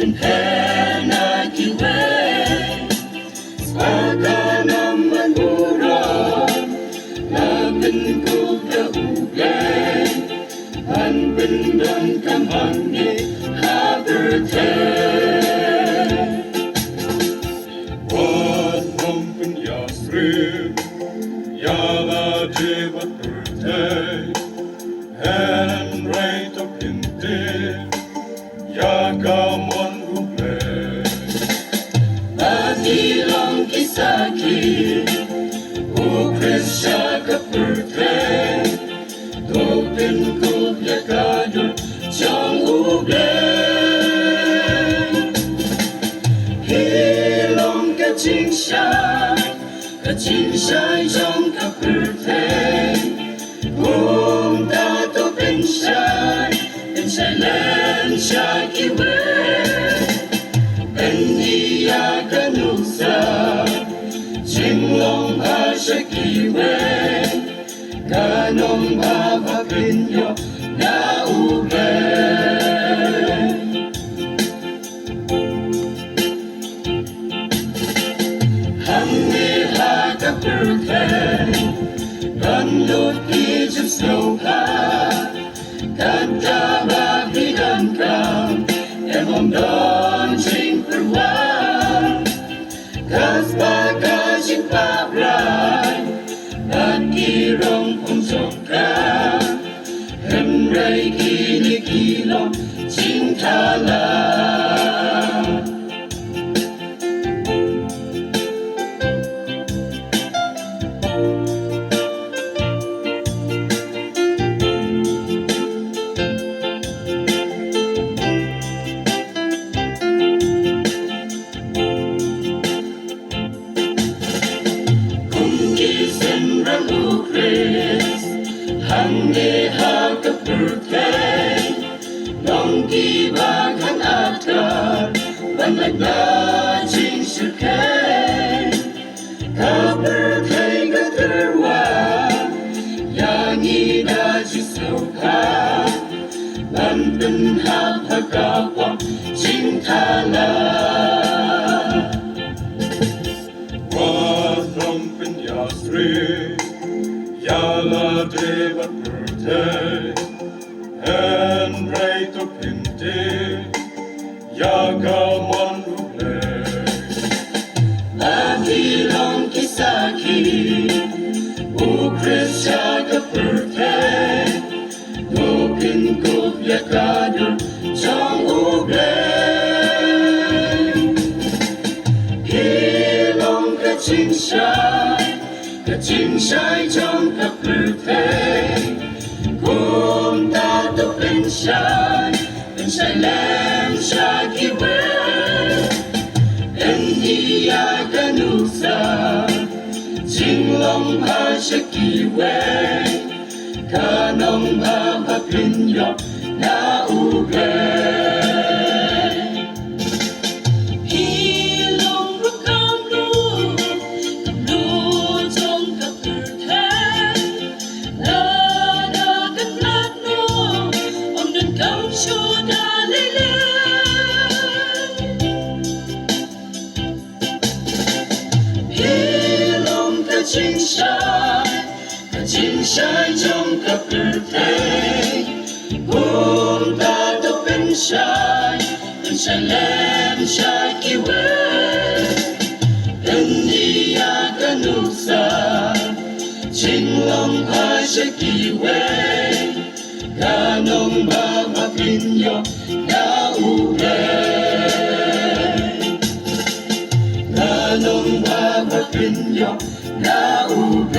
เป็นแพ้นาคิเวสปากาน้ำมันอุรานลาเป็นกูเดาเบลอันเป็นดังคำหันนี้ฮาเบอร์เทวัดน้ำเป็นยาสรียาลาเจวัดเบอร์เทแฮนไรตบยินเตยากามวันอุเบลาดีลองกิสากีอุคริสชากับเบอร์เทโตเป็นกุบยากาดุจงอุเบฮีลองกับจิงชายกับจิงชายจงกับเบอร์เทกุมตาโตเป็นชายแลนชาคิเวเป็นนิยากานุสาจิงลงพาชกิเวกานงบาบาปิญโยนาอุเบหังเนหากับเบอร์เทกันลุดอีจิปต์โนพากันตาบาบิดันกามเอมอมดอนจิงปรวานกัสปากาจิงปาบรายนัดกีรงพงจงกาเห็นไรกีนิกีลงจิงทาลาหังเนหากับเบอร์เทน้องกีบาขันอาตาวันละนาจิงสุดแค่กับเบอร์เทกับเธอว่าอย่างนี้ได้จิสโลภาบันเป็นหาพกาปองจิงทาลาว่าน้องเป็นยาสรียาลาเดวัดเบอร์เทแอนไรตบพินเตยากามันอุเบลาทีลองกิสากีอุคริสชากับเบอร์เทโตพินกุบยากาดุจงอุเบฮีลองกับจิงชายกับจิงชายจงกับเบอร์เทกุมตาโตเป็นชายแลนชาคิเวเป็นนิยากานุสาจิงลงพาชกิเวกานงบาบาปิญโยนาอุเบจิงชายจงกับเบอร์เทกุมตาโตเป็นชายแลนชาคิเวเป็นนิยากานุสาจิงลงพาชกิเวกานงบาบาปิญโยนาอุเบกานงบาบาปิญโยนาอุเบ